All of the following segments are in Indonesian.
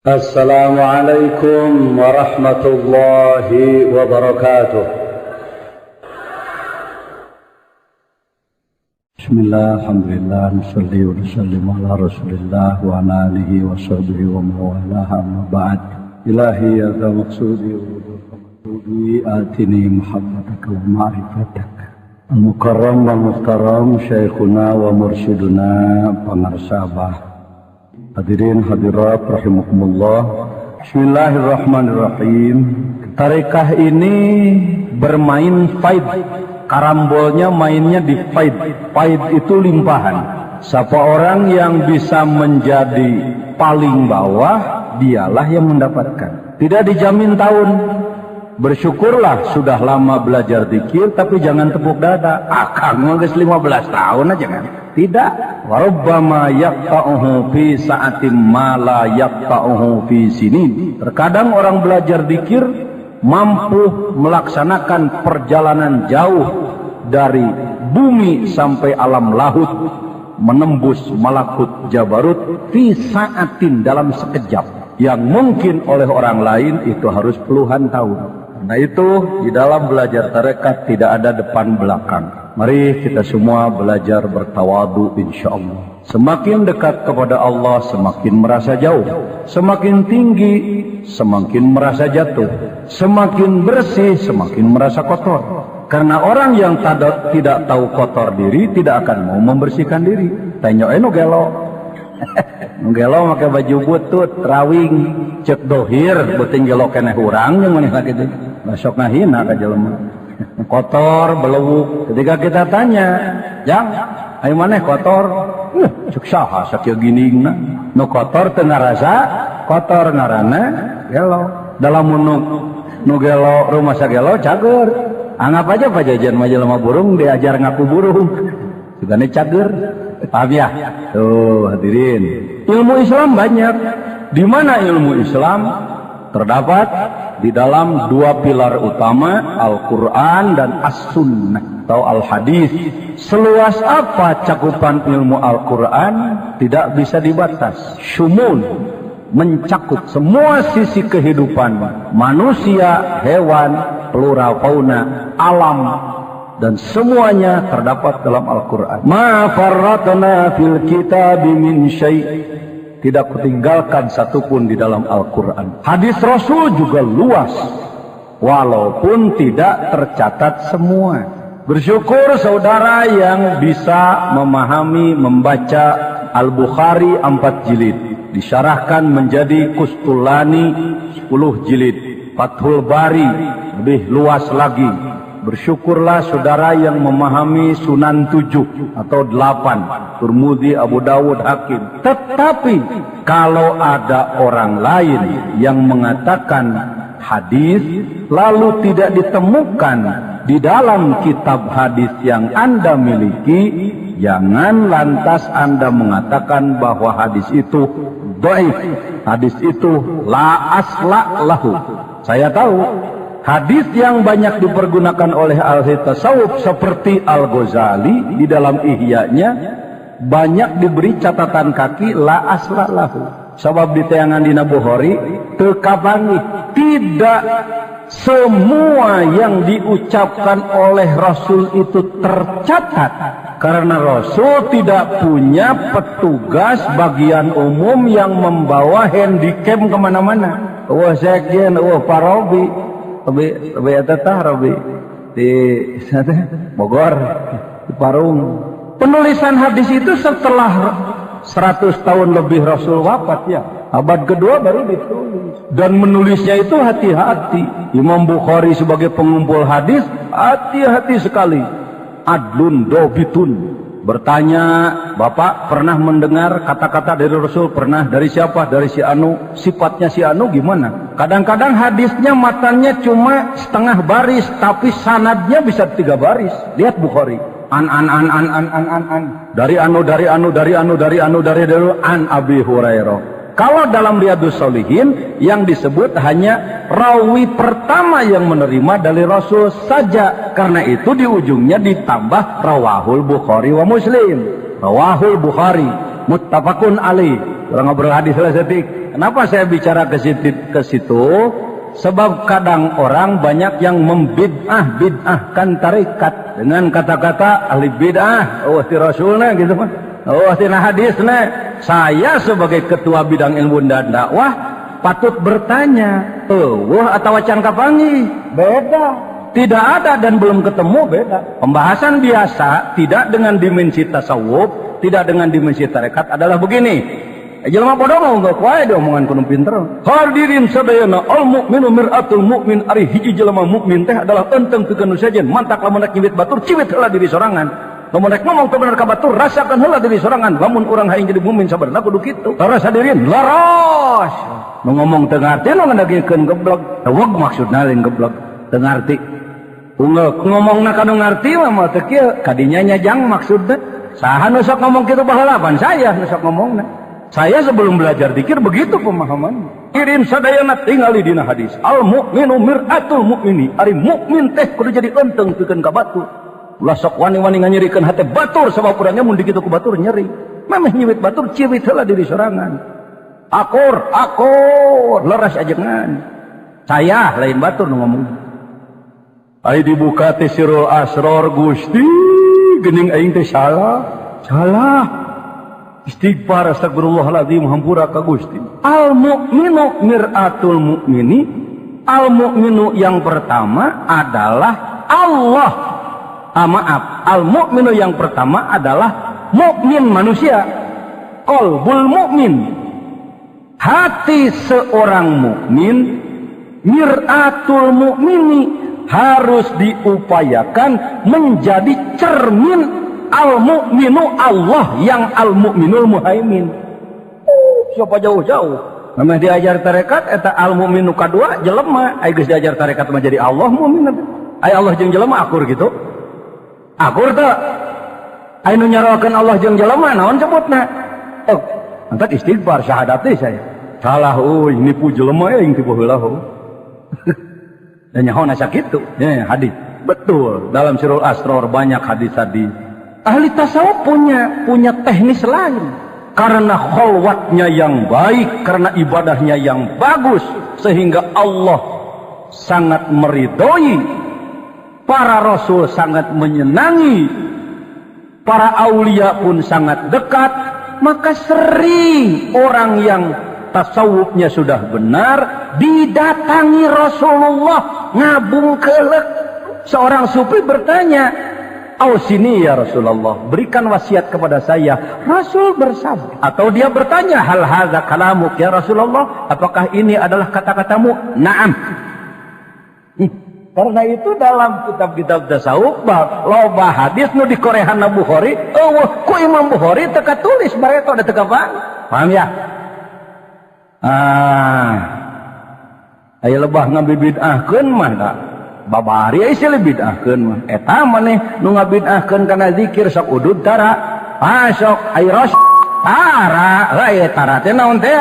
Assalamualaikum warahmatullahi wabarakatuh. Bismillah, alhamdulillah, nusalli wa nusallimu ala rasulillah wa ala alihi wa sahbihi wa mawalah, amma ba'd. Ilahi ya dha maqsudi wa maqsudi atini muhabbataka wa ma'rifatak. Al-mukarram wa muhtaram syekhuna wa mursyiduna pangarsabah. Hadirin hadirat rahimakumullah. Bismillahirrahmanirrahim. Tarekah ini bermain faid. Karambolnya mainnya di faid. Faid itu limpahan. Siapa orang yang bisa menjadi paling bawah, dialah yang mendapatkan. Tidak dijamin tahun. Bersyukurlah sudah lama belajar dzikir, tapi jangan tepuk dada. Akang geus 15 tahun aja kan. Tidak. Warubbama yaqta'uhu fi sa'atin ma la yaqta'uhu fi sinin. Terkadang orang belajar dzikir mampu melaksanakan perjalanan jauh dari bumi sampai alam lahut, menembus malakut jabarut fi sa'atin, dalam sekejap, yang mungkin oleh orang lain itu harus puluhan tahun. Nah itu di dalam belajar tarekat tidak ada depan belakang. Mari kita semua belajar bertawadu insyaallah. Semakin dekat kepada Allah semakin merasa jauh. Semakin tinggi semakin merasa jatuh. Semakin bersih semakin merasa kotor. Karena orang yang tidak tahu kotor diri tidak akan mau membersihkan diri. Tanya eno gelo. Gelo pakai baju butut, rawing, cek dohir, beuting gelo keneh urang jeung maneh kitu. Masuk ngahina ka jelema. Kotor, belewuk. Ketika kita tanya, "Jang, aya maneh kotor?" Cek saha sakieu giningna. Nu kotor teu ngarasa, kotor ngaranna gelo. Dalam nu gelo rumah sagelo cager. Anggap aja pajajan mah jelema burung diajar ngaku burung. Sugane cager. Paham ya? Tuh hadirin. Ilmu Islam banyak. Di mana ilmu Islam? Terdapat di dalam dua pilar utama, Al-Quran dan As-Sunnah atau Al-Hadis. Seluas apa cakupan ilmu Al-Quran tidak bisa dibatas. Syumul, mencakup semua sisi kehidupan manusia, hewan, flora, fauna, alam, dan semuanya terdapat dalam Al-Quran. Ma farratna fil kitabi min syai'. Tidak kutinggalkan satupun di dalam Al-Quran. Hadis Rasul juga luas, walaupun tidak tercatat semua. Bersyukur saudara yang bisa memahami, membaca Al-Bukhari 4 jilid. Disyarahkan menjadi Qustulani 10 jilid. Fathul Bari lebih luas lagi. Bersyukurlah saudara yang memahami Sunan 7 atau 8, Turmudi, Abu Dawud, Hakim. Tetapi kalau ada orang lain yang mengatakan hadis lalu tidak ditemukan di dalam kitab hadis yang Anda miliki, jangan lantas Anda mengatakan bahwa hadis itu dhaif, hadis itu la asla lahu. Saya tahu hadis yang banyak dipergunakan oleh ahli tasawuf seperti Al-Ghazali di dalam Ihya-nya banyak diberi catatan kaki la asla lahu. Sebab di tayangan dina Bukhari teu kapangi. Tidak semua yang diucapkan oleh Rasul itu tercatat, karena Rasul tidak punya petugas bagian umum yang membawa handicam kemana-mana. Wah sekjen, wah parobi. Robi atatah Robi di Bogor, di Parung. Penulisan hadis itu setelah 100 tahun lebih Rasul wafat ya. Abad kedua baru ditulis. Dan menulisnya itu hati-hati. Imam Bukhari sebagai pengumpul hadis hati-hati sekali. Adlun dobitun. Bertanya, Bapak pernah mendengar kata-kata dari Rasul? Pernah. Dari siapa? Dari si Anu. Sifatnya si Anu gimana? Kadang-kadang hadisnya matanya cuma setengah baris, tapi sanadnya bisa 3 baris. Lihat Bukhari. An. Dari Anu, an Abi Hurairah. Kalau dalam Riyadhus Shalihin yang disebut hanya rawi pertama yang menerima dari Rasul saja. Karena itu di ujungnya ditambah rawahul Bukhari wa Muslim. Rawahul Bukhari muttafaqun alaih. Orang ngobrol hadis lah setik. Kenapa saya bicara ke situ? Sebab kadang orang banyak yang bid'ahkan tarekat dengan kata-kata ahli bid'ah, oh ti rasulna gitu mah. Oh tina hadisna. Saya sebagai ketua bidang ilmu dan dakwah patut bertanya, atau wacan kapangi? Beda. Tidak ada dan belum ketemu, beda. Pembahasan biasa tidak dengan dimensi tasawuf, tidak dengan dimensi tarekat adalah begini. Jelema bodoh mau enggak kuat dia omongan kudu pinter. Hadirin sadayana, al mukminu mir'atul mukmin, ari hiji jelema mukmin teh adalah enteng pikeun sajen, mantak lamun rek nyibit batur ciwit heula diri sorangan. Lamun rek ngomong teu bener ka batur rasakeun heula diri sorangan. Lamun urang hayang jadi mukmin sabarna kudu kitu. Laras hadirin, laras. Nu ngomong teu ngarti nu ngadagikeun geblog. Teuweug maksudna lain geblog. Teu ngarti. Unggal ngomongna kanu ngarti mah teu kieu kadinya nyajang maksudna. Saha nu sok ngomong kitu baheula pan saya nu sok ngomongna. Saya sebelum belajar zikir begitu pemahaman. Kirim sadayana tingali dina hadis. Al mukminu mir'atul mukmini. Ari mukmin teh kudu jadi enteng pikeun ka batur. Ulah sok wani-wani nganyerikeun hate batur sabab urangnya mun dikitu ku batur nyeri. Mameh nyiwit batur ciwit heula diri sorangan. Akur, leras ajengan. Saya lain batur nu ngomong. Ai dibuka teh Sirul Asror Gusti, geuning aing teh salah. Istighfar astagfirullahaladzim hampura ka Gusti. Al mukminu mir'atul mukmini. Al mukminu yang pertama adalah Allah. Maaf, al mukminu yang pertama adalah mukmin manusia. Qalbul mukmin. Hati seorang mukmin, mir'atul mukmini, harus diupayakan menjadi cermin al-mu'minu Allah yang al-mu'minul muhaimin. Siapa jauh-jauh memang diajar tarekat eta al-mu'minu kadua jelema aya geus diajar tarekat mah jadi Allah mu'min. Aya Allah jeung jelema akur gitu. Akur teu? Aya nu nyaroakeun Allah jeung jelema naon sebutna? Oh, angkat istighfar syahadat saya. Salah euy nipu jelema aing tipu heula ho. Dan nyaho asa kitu. Ya hadis. Betul, dalam Sirul Asror banyak hadis-hadis. Ahli tasawuf punya teknis lain. Karena kholwatnya yang baik, karena ibadahnya yang bagus, sehingga Allah sangat meridhoi, para rasul sangat menyenangi, para aulia pun sangat dekat. Maka sering orang yang tasawufnya sudah benar didatangi Rasulullah ngabung kelek. Seorang sufi bertanya, "Ausini ya Rasulullah, berikan wasiat kepada saya." Rasul bersabda, atau dia bertanya, "Hal hadza kalamuk ya Rasulullah? Apakah ini adalah kata-katamu?" "Na'am." Karena itu dalam kitab-kitab tasawuf loba hadis nu dikorehanna Bukhari, ku Imam Bukhari teka tulis bareta ada teka paham ya? Aya lebah ngabid'ahkeun mah da. Babari aya sih bid'ahkeun mah. Eta maneh nu ngabid'ahkeun kana zikir sok udud tara. Sok airos tara. Aya tara teh naon teh?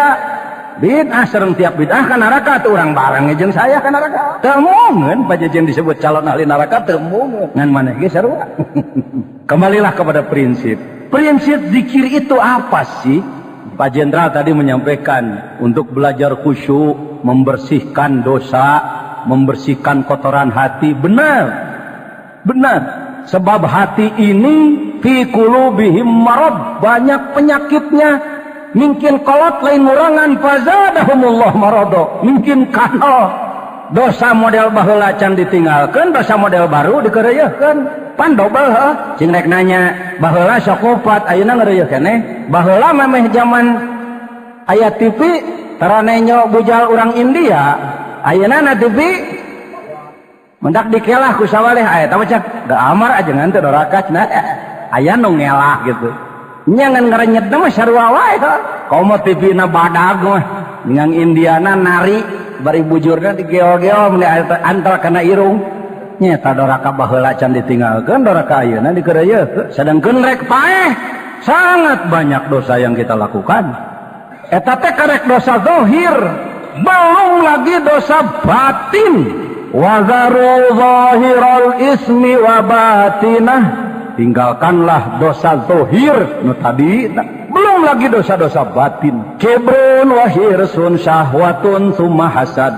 Bid'ah sareng tiap bid'ah ka neraka teh urang bareng jeung saya ka neraka. Teu mungkin pajejen disebut calon ahli neraka teu mungkin. Ngan maneh ge sarua. Kembalilah kepada prinsip. Prinsip zikir itu apa sih? Pak Jenderal tadi menyampaikan untuk belajar khusyuk, membersihkan dosa, membersihkan kotoran hati. Benar. Sebab hati ini fi qulubihim marad, banyak penyakitnya. Mungkin kolot lain murangan fazadahumullah marado. Mungkin kana dosa model baheula can ditinggalkeun, dosa model baru dikereuyeukkeun. Pan dobel heuh. Cing rek nanya, baheula sok opat, ayeuna ngeureuyeuh keneh. Baheula memeh zaman aya TV, taraneño bujal urang India. Ayeuna na TV mendak dikelah ku sawaleh aya tah macam da amar ajengan teh dorakasna. Aya nu ngelah gitu. Nya ngan ngarenyet mah sarua wae tah. Komo TV na badag mah. Ngang Indiana nari bari bujurna digeo-geo mun antar kana irung. Nya ta doraka baheula can ditinggalkeun, doraka ayeuna dikereuyeuk. Sedengkeun rek paeh sangat banyak dosa yang kita lakukan. Eta teh karek dosa zahir, belum lagi dosa batin. Wa zaru zahiral ismi wa batinah. Tinggalkanlah dosa zahir nu tadi, belum belum lagi dosa-dosa batin. Kibrun wa hirsun syahwatun summa hasad,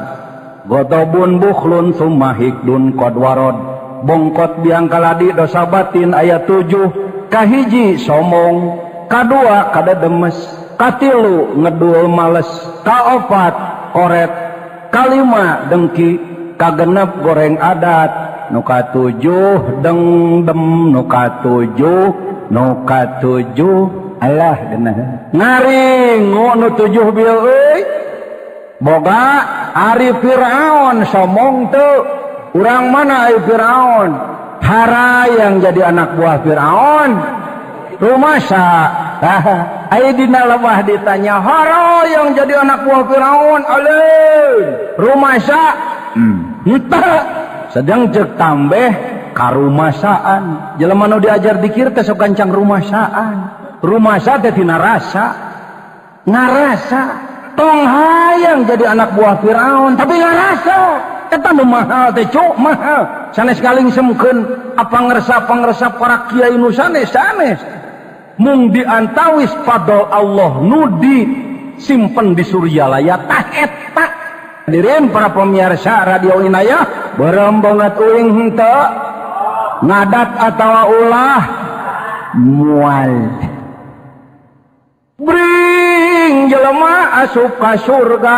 ghadabun bukhlun summa hikdun qad warad. Bongkot biang kaladi dosa batin ayat 7. Kahiji somong, kadua kada demes, katilu ngedul males, kaopat koret, kalima dengki, kagenep goreng adat, nuka 7 dengdem, nuka 7 Allah genah ngaring nu 7 bil euy boga ari Firaun somong teu urang mana ari Firaun hara yang jadi anak buah Firaun rumasa ai dina lawah ditanya hara yang jadi anak buah Firaun aleun rumasa henteu sedang cek tambeh karumasaan jelema nu diajar dikir teh sok gancang rumasaan rumasa teh tina rasa ngarasa tong hayang jadi anak buah Firaun tapi ngarasa eta nu mahal teh cuk mahal sanes ngalingsemkeun apa ngeresap para kiai nu sanes mung diantawis fadl Allah nu disimpen di Suryalaya tah eta hadirin para pemirsa radio Inayah berem banget uing henteu ngadat atawa ulah mual bring jelema asup ka surga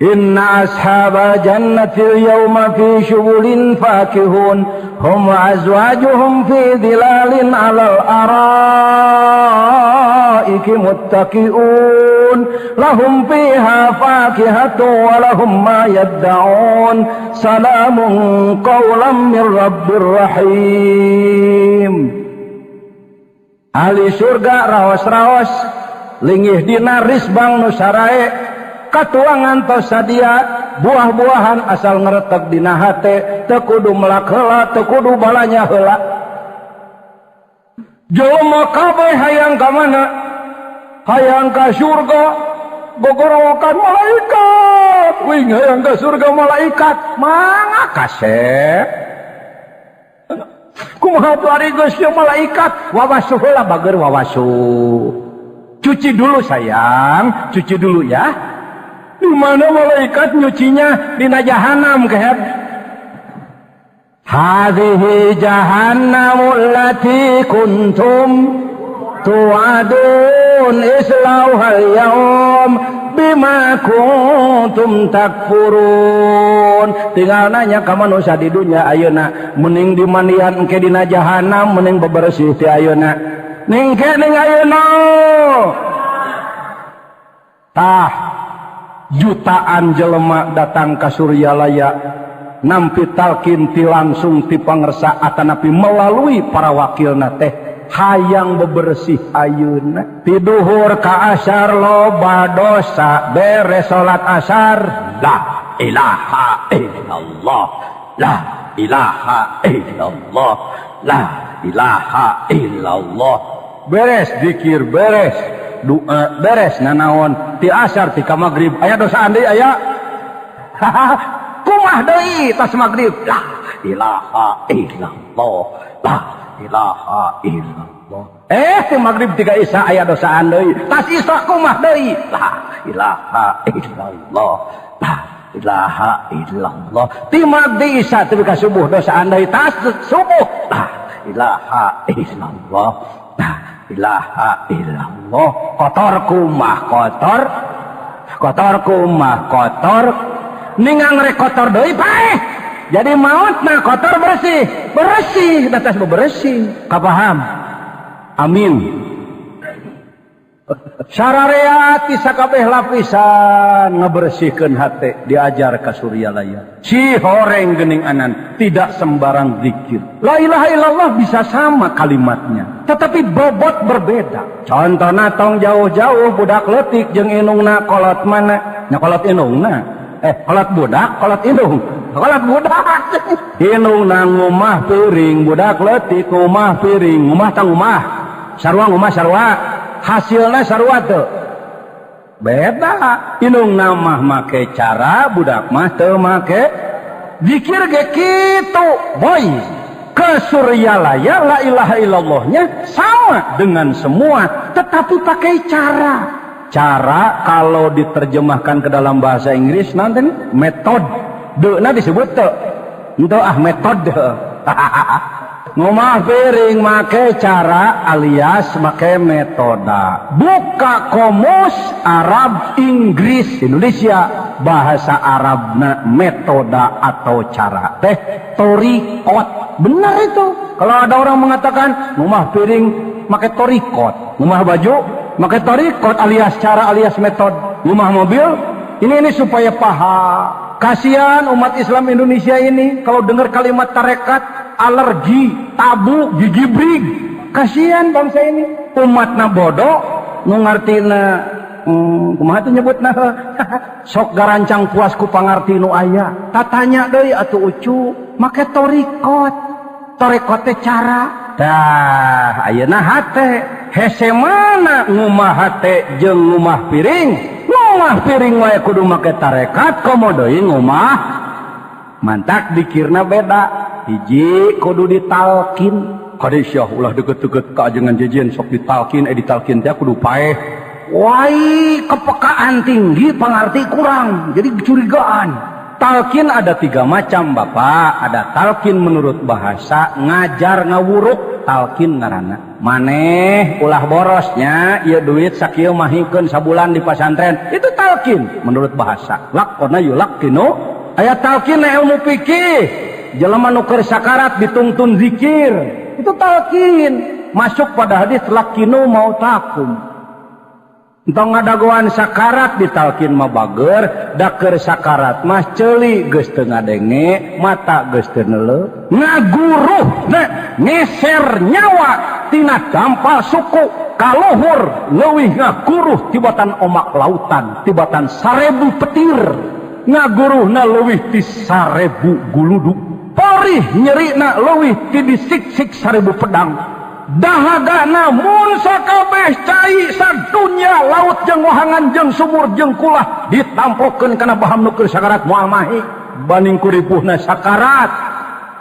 inna ashabal jannati yawma fi syughulin fakihun hum wa azwajuhum fi dhilalin alal araiki muttaqiun lahum fiha fakihatu wa lahum ma yadda'un salamun qawlan min rabbir rahim. Ahli surga raos-raos linggih dina risbang nu sarae katuangan tos sadia buah-buahan asal ngretek dina hate teu kudu melak heula teu kudu balanya heula jelema kabeh hayang ka mana hayang ka surga gogorokan malaikat wing hayang ka surga malaikat mangga kasep kumaha tuh ari geus malaikat wawasuh heula bager wawasuh cuci dulu sayang cuci dulu ya di mana malaikat nyucinya dina jahanam kehet hadhihi jahannamu allati kuntum tu'adun islauhal yaum bima kuntum takfurun tinggal nanya ka manusia di dunia ayeuna mending dimandian engke dina jahanam mending bebersih ti ayeuna ning ke ning ayeuna tah jutaan jelema datang ka Suryalaya nampi talkin ti langsung ti pangersa atanapi melalui para wakilna teh hayang bebersih ayeuna ti duhur ka asar loba dosa beres salat asar la ilaha illallah la ilaha illallah la ilaha illallah beres zikir beres doa beres nanaon ti asar ti ka magrib aya dosa deui aya kumah deui tas magrib la ilaha illallah la ilaha illallah ti magrib ti ka isya aya dosa deui tas isya kumah deui la ilaha illallah la ilaha illallah ti magdi isya ti ka subuh dosa deui tas subuh la ilaha illallah la ilaha illallah kotor kumah kotor ningang rek kotor deui paeh jadi mautna kotor bersih datas bebersih kapaham amin sararea ti sakabeh lapisan ngebersihkeun hate diajar ka Suryalaya si horeng geuning anan tidak sembarang zikir la ilaha illallah bisa sama kalimatnya tetapi bobot berbeda contohna tong jauh-jauh budak leutik jeung indungna kolot mana nya kolot indungna kolot budak kolot indung kolot budak indungna ngumah piring budak leutik ngumah piring ngumah tang ngumah sarua hasilnya sarua teu beda indung mah make cara budak mah teu make zikir ge kitu boy ke Suryalaya la ilaha illallahnya sama dengan semua, tetapi pakai cara. Cara kalau diterjemahkan ke dalam bahasa Inggris nanti metode. Deuna disebut teu. Itu metode. Ngomah piring make cara alias make metoda. Buka komus Arab Inggris Indonesia bahasa Arabna metoda atau cara teh torikot. Benar itu. Kalau ada orang mengatakan ngomah piring make torikot, ngomah baju make torikot alias cara alias metode, ngomah mobil ini supaya paham. Kasihan umat Islam Indonesia ini kalau dengar kalimat tarekat alergi, tabu, gigi brig. Kasihan bangsa ini. Umatna bodoh, nu ngartina kumaha teh nyebutna sok garancang puas ku pangarti nu aya. Tatanya deui atuh ucu, make torikot. Torikot teh cara. Dah, ayeuna hate hese mana ngumah hate jeung ngumah piring. Ngumah piring wae kudu make tarekat, komo deui ngumah mantak dikirna beda. Hiji kudu ditalkin. Kadeusyah ulah deukeut-deukeut ka ajengan jejen sok ditalkin, ditalkin teh kudu paeh. Wai kepekaan tinggi, pangarti kurang, jadi kecurigaan. Talkin ada 3 macam Bapak. Ada talkin menurut bahasa, ngajar ngawuruk, talkin ngaranna. Maneh ulah borosnya, ieu duit sakieu mahikeun sabulan di pasantren. Itu talkin menurut bahasa. Lakona yulakkinu. Aya talkin ilmu fikih. Jelema nu keur sakarat ditungtun zikir. Itu talkin. Masuk pada hadis lakinu mautakum. Entong ngadagoan sakarat ditalkin mah bager, da keur sakarat mah ceuli geus teu ngadenge, mata geus teu neuleuh. Ngaguruhna ngeser nyawa tina dampal suku kaluhur leuwih ngaguruh tibatan omak lautan, tibatan 1000 petir. Ngaguruhna leuwih ti 1000 guludug. Perih nyerina leuwih ti disik-sik 1000 pedang. Dahagana mun sakabeh cai sadunya laut jeung wahangan jeung sumur jeung kulah ditamplokeun kana baham nu keur sakarat moal mahi banding kuripuhna sakarat.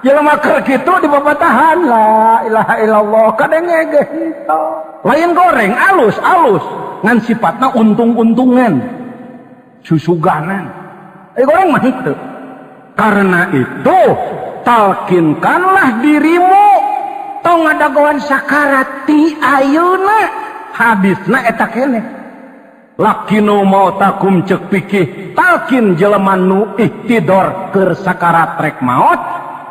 Jelema keur kitu di babatahan la ilaha illallah kadenge ge henteu. Lain goreng alus-alus ngan sifatna untung-untungan susuganan. Goreng mah henteu. Karena itu talkinkanlah dirimu tong ngadagoan sakarat ti ayeuna hadisna eta keneh. Lakinu mautakum ceuk pikih talkin jelema nu ihtidor keur sakarat rek maot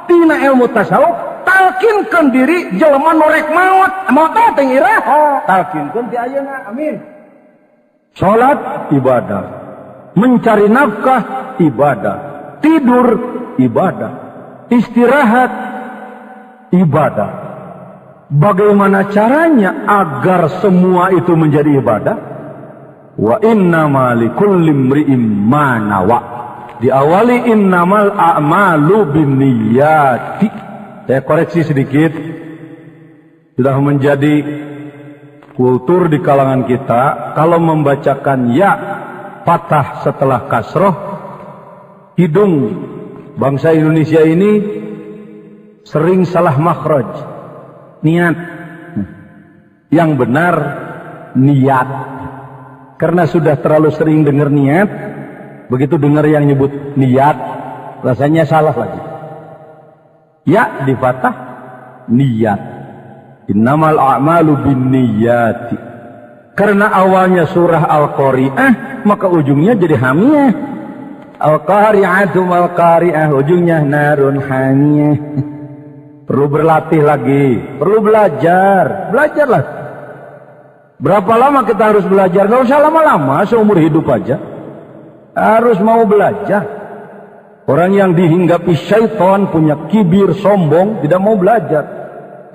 tina ilmu tasawuf talkinkeun diri jelema nu rek maot maot teh iraha talkinkeun ti ayeuna amin. Salat ibadah, mencari nafkah ibadah, tidur ibadah, istirahat ibadah. Bagaimana caranya agar semua itu menjadi ibadah? Wa innama likulli imri'in ma nawa. Diawali innamal a'malu binniyati. Saya koreksi sedikit. Sudah menjadi kultur di kalangan kita kalau membacakan ya patah setelah kasroh, hidung bangsa Indonesia ini sering salah makhraj. Niat yang benar niat, karena sudah terlalu sering dengar niat, begitu dengar yang nyebut niat rasanya salah lagi. Ya di fathah niat, innamal a'malu binniyati. Karena awalnya surah Al-Qari'ah maka ujungnya jadi hamiyah. Al-Qari'atu mal-Qari'ah ujungnya narun hamiyah. Perlu berlatih lagi, perlu belajar, belajarlah. Berapa lama kita harus belajar? Gak usah lama-lama, seumur hidup aja. Harus mau belajar. Orang yang dihinggapi syaitan, punya kibir, sombong, tidak mau belajar.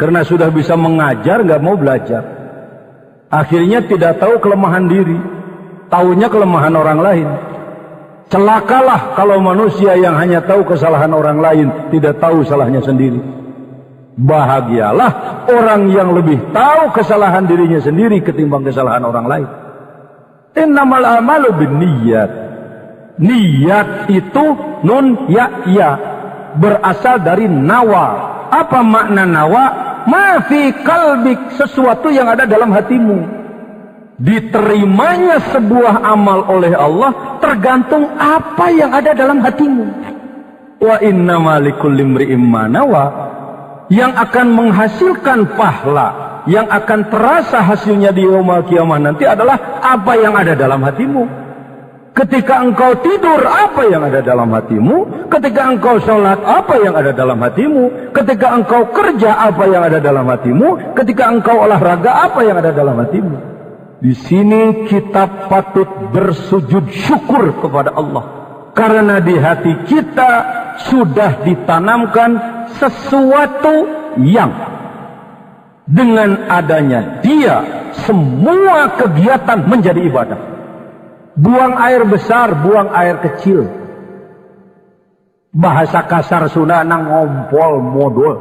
Karena sudah bisa mengajar, gak mau belajar. Akhirnya tidak tahu kelemahan diri, taunya kelemahan orang lain. Celakalah kalau manusia yang hanya tahu kesalahan orang lain, tidak tahu salahnya sendiri. Bahagialah orang yang lebih tahu kesalahan dirinya sendiri ketimbang kesalahan orang lain. Innamal a'malu binniyat. Niat itu nun ya berasal dari nawa. Apa makna nawa? Ma fi qalbik, sesuatu yang ada dalam hatimu. Diterimanya sebuah amal oleh Allah tergantung apa yang ada dalam hatimu. Wa innama likulli imri'in ma nawa, yang akan menghasilkan pahala, yang akan terasa hasilnya di yaumul kiamah nanti adalah apa yang ada dalam hatimu. Ketika engkau tidur, apa yang ada dalam hatimu? Ketika engkau sholat, apa yang ada dalam hatimu? Ketika engkau kerja, apa yang ada dalam hatimu? Ketika engkau olahraga, apa yang ada dalam hatimu? Di sini kita patut bersujud syukur kepada Allah, karena di hati kita sudah ditanamkan sesuatu yang dengan adanya dia semua kegiatan menjadi ibadah. Buang air besar, buang air kecil. Bahasa kasar Sunda nang ngompol modul.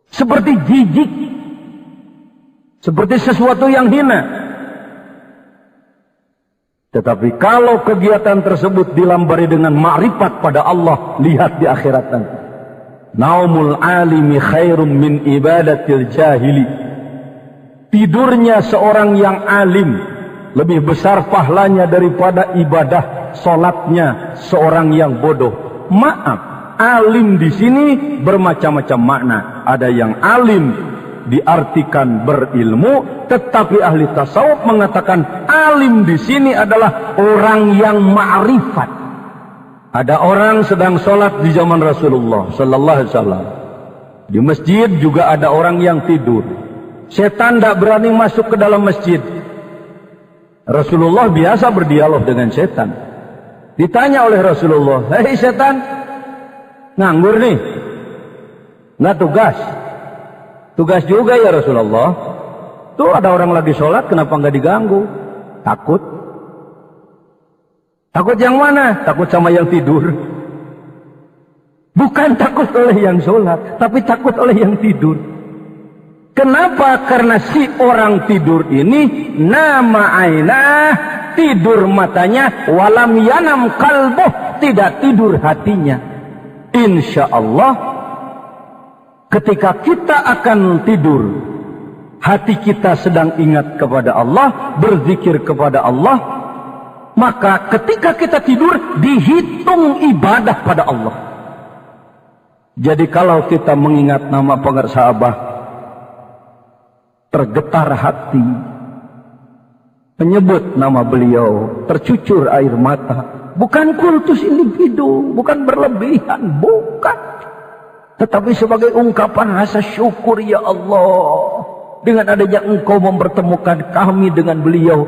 Seperti jijik. Seperti sesuatu yang hina. Tetapi kalau kegiatan tersebut dilambari dengan ma'rifat pada Allah, lihat di akhirat nanti. Naumul alimi khairum min ibadatil jahili. Tidurnya seorang yang alim lebih besar pahalanya daripada ibadah solatnya seorang yang bodoh. Maaf, alim di sini bermacam-macam makna. Ada yang alim diartikan berilmu, tetapi ahli tasawuf mengatakan alim di sini adalah orang yang ma'rifat. Ada orang sedang sholat di zaman Rasulullah Sallallahu Alaihi Wasallam. Di masjid juga ada orang yang tidur. Setan tidak berani masuk ke dalam masjid. Rasulullah biasa berdialog dengan setan. Ditanya oleh Rasulullah, hei setan, nganggur nih, nggak tugas? Tugas juga ya Rasulullah. Tuh ada orang lagi sholat, kenapa nggak diganggu? Takut. Takut yang mana? Takut sama yang tidur. Bukan takut oleh yang sholat, tapi takut oleh yang tidur. Kenapa? Karena si orang tidur ini nama ainah, tidur matanya, walam yanam kalbuh, tidak tidur hatinya. Insya Allah ketika kita akan tidur, hati kita sedang ingat kepada Allah, berzikir kepada Allah, maka ketika kita tidur dihitung ibadah pada Allah. Jadi kalau kita mengingat nama pengersahabah, tergetar hati, menyebut nama beliau, tercucur air mata. Bukan kultus individu, bukan berlebihan, bukan. Tetapi sebagai ungkapan rasa syukur, ya Allah, dengan adanya engkau mempertemukan kami dengan beliau.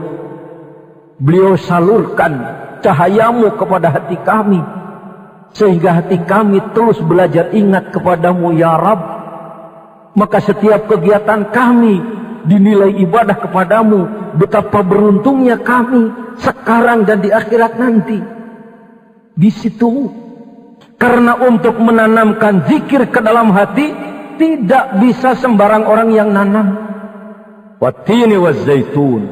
Beliau salurkan cahayamu kepada hati kami, sehingga hati kami terus belajar ingat kepadamu, ya Rabb. Maka setiap kegiatan kami dinilai ibadah kepadamu. Betapa beruntungnya kami sekarang dan di akhirat nanti. Di situ. Karena untuk menanamkan zikir ke dalam hati tidak bisa sembarang orang yang nanam. Wattini wazzaitun.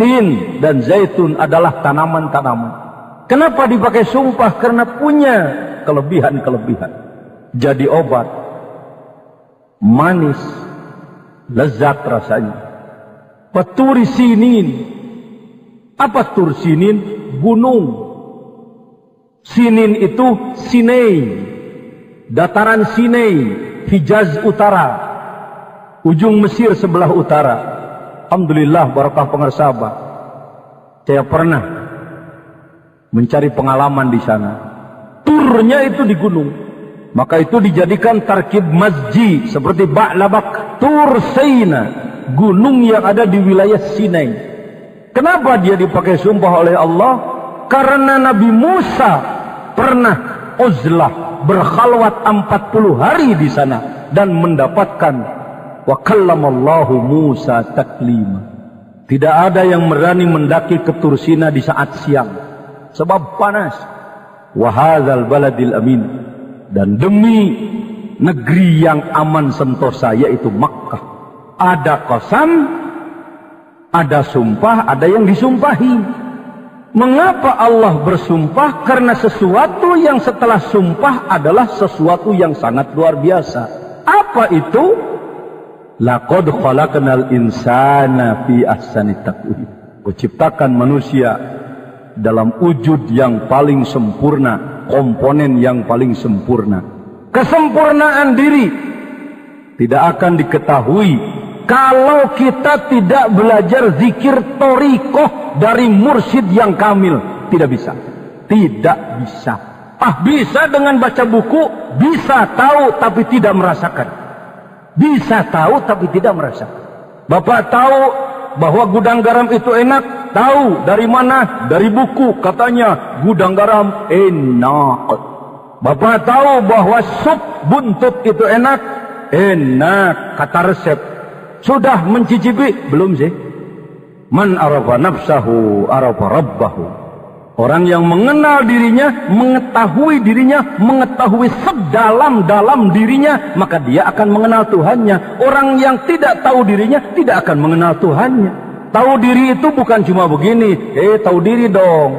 Tin dan zaitun adalah tanaman-tanaman. Kenapa dipakai sumpah? Karena punya kelebihan-kelebihan. Jadi obat. Manis, lezat rasanya. Waturi sinin. Apa tur sinin? Gunung. Sinin itu Sinai, dataran Sinai, Hijaz utara, ujung Mesir sebelah utara. Alhamdulillah, barakah pengersabah. Saya pernah mencari pengalaman di sana. Turnya itu di gunung. Maka itu dijadikan tarkib masjid seperti Ba'labak, Tur Saina, gunung yang ada di wilayah Sinai. Kenapa dia dipakai sumpah oleh Allah? Karena Nabi Musa pernah uzlah berkhalwat 40 hari di sana dan mendapatkan wa kallamallahu Musa taklima. Tidak ada yang berani mendaki ke Tur Sina di saat siang sebab panas. Wa hadzal baladil amin. Dan demi negeri yang aman sentosa, yaitu Makkah, ada qasam, ada sumpah, ada yang disumpahi. Mengapa Allah bersumpah? Karena sesuatu yang setelah sumpah adalah sesuatu yang sangat luar biasa. Apa itu? Laqad khalaqnal insana fi ahsani taqwim. Kuciptakan manusia dalam wujud yang paling sempurna, komponen yang paling sempurna. Kesempurnaan diri tidak akan diketahui kalau kita tidak belajar zikir thariqah dari mursyid yang kamil. Tidak bisa. Tidak bisa. Bisa dengan baca buku, bisa tahu tapi tidak merasakan. Bisa tahu tapi tidak merasakan. Bapak tahu bahwa gudang garam itu enak? Tahu. Dari mana? Dari buku. Katanya gudang garam enak. Bapak tahu bahwa sup buntut itu enak? Enak. Kata resep. Sudah mencicipi? Belum sih. Man arafa nafsahu arafa rabbahu. Orang yang mengenal dirinya, mengetahui dirinya, mengetahui sedalam-dalam dirinya, maka dia akan mengenal Tuhannya. Orang yang tidak tahu dirinya tidak akan mengenal Tuhannya. Tahu diri itu bukan cuma begini. Tahu diri dong.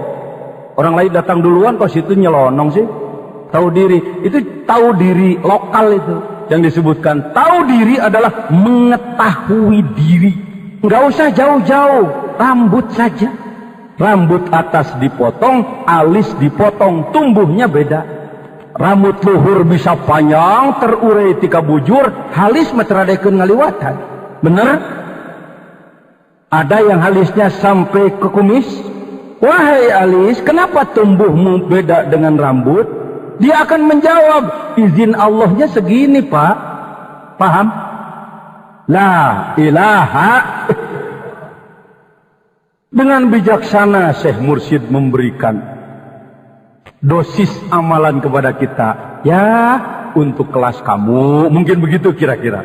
Orang lain datang duluan kok situ nyelonong sih. Tahu diri itu tahu diri lokal itu yang disebutkan. Tahu diri adalah mengetahui diri. Nggak usah jauh-jauh, rambut saja. Rambut atas dipotong, alis dipotong, tumbuhnya beda. Rambut luhur bisa panjang, terurai tika bujur, halis meteradekeun ngaliwatan. Bener? Ada yang halisnya sampai ke kumis. Wahai alis, kenapa tumbuhmu beda dengan rambut? Dia akan menjawab, izin Allahnya segini, Pak. Paham? La ilaha. Dengan bijaksana Syekh Mursyid memberikan dosis amalan kepada kita. Ya, untuk kelas kamu mungkin begitu kira-kira.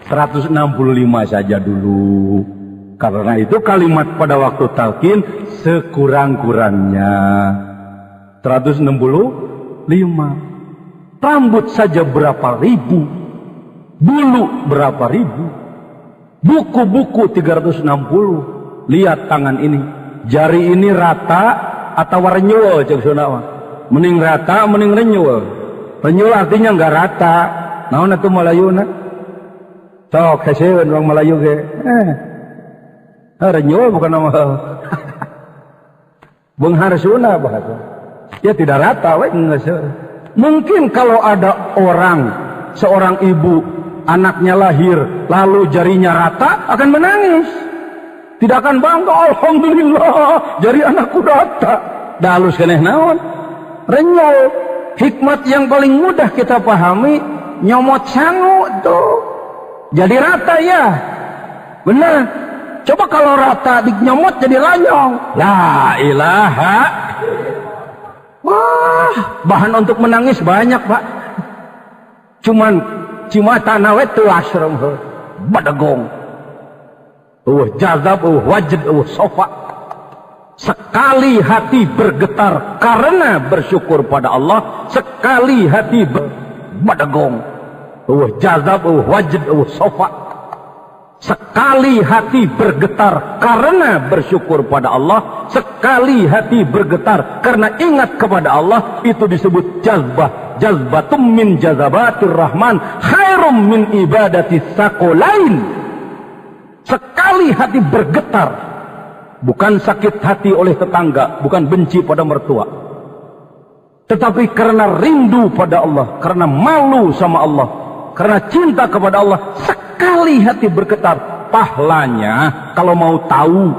165 saja dulu. Karena itu kalimat pada waktu talqin sekurang-kurangnya 165. Rambut saja berapa ribu, bulu berapa ribu, buku-buku 360. Lihat tangan ini, jari ini rata atau renyul, cek sunawah. Mending rata, mending renyul. Renyul artinya enggak rata. Naon atuh Melayuna? Sok heseun orang Melayu ge. Renyul bukan nama. Bengharsuna bahasa. Ya tidak rata, we geus. Mungkin kalau ada orang, seorang ibu, anaknya lahir, lalu jarinya rata, akan menangis. Tidak akan bangga, alhamdulillah, jari anakku rata. Dah halus keneh naon? Renyol. Hikmat yang paling mudah kita pahami, nyomot sangu tuh. Jadi rata ya. Benar. Coba kalau rata dinyomot jadi lanyong. La ilaha. Wah, bahan untuk menangis banyak, Pak. Cuman cimata nawe tuh asram badagong. Jazab, wajid, sofa. Sekali hati bergetar karena bersyukur pada Allah, sekali hati badagong. Jazab, wajid, sofa. Sekali hati bergetar karena bersyukur pada Allah, sekali hati bergetar karena ingat kepada Allah, itu disebut jazbah. Jazbatum min jazabatir rahman khairum min ibadati saqalain. Sekali hati bergetar, bukan sakit hati oleh tetangga, bukan benci pada mertua, tetapi karena rindu pada Allah, karena malu sama Allah, karena cinta kepada Allah, sekali hati bergetar. Pahlanya, kalau mau tahu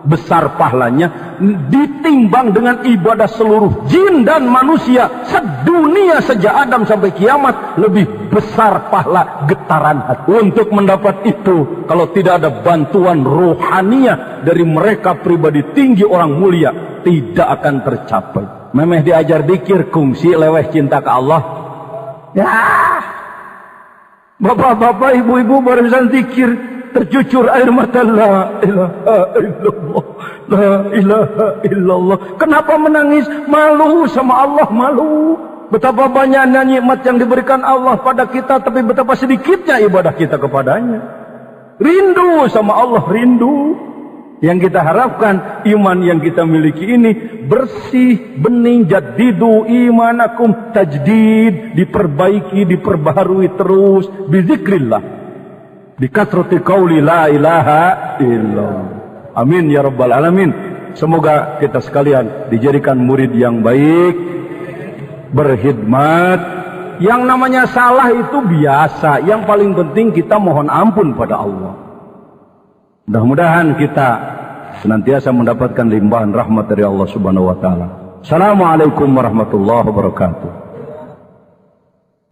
besar pahlanya, ditimbang dengan ibadah seluruh jin dan manusia sedunia sejak Adam sampai kiamat, lebih besar pahala getaran hati. Untuk mendapat itu, kalau tidak ada bantuan rohaniah dari mereka pribadi tinggi orang mulia, tidak akan tercapai. Memeh diajar dikir kungsi leweh cinta ke Allah. Ya, bapak-bapak, ibu-ibu barusan dikir, tercucur air mata. La ilaha illallah, la ilaha illallah. Kenapa menangis? Malu sama Allah, malu. Betapa banyaknya nikmat yang diberikan Allah pada kita, tapi betapa sedikitnya ibadah kita kepadanya. Rindu sama Allah, rindu. Yang kita harapkan iman yang kita miliki ini bersih, bening, jadidu imanakum, tajdid, diperbaiki, diperbaharui terus bizikrillah, bikasrati qauli la ilaha illallah. Amin ya rabbal alamin. Semoga kita sekalian dijadikan murid yang baik, berkhidmat. Yang namanya salah itu biasa, yang paling penting kita mohon ampun pada Allah. Mudah-mudahan kita senantiasa mendapatkan limpahan rahmat dari Allah Subhanahu wa taala. Assalamualaikum warahmatullahi wabarakatuh.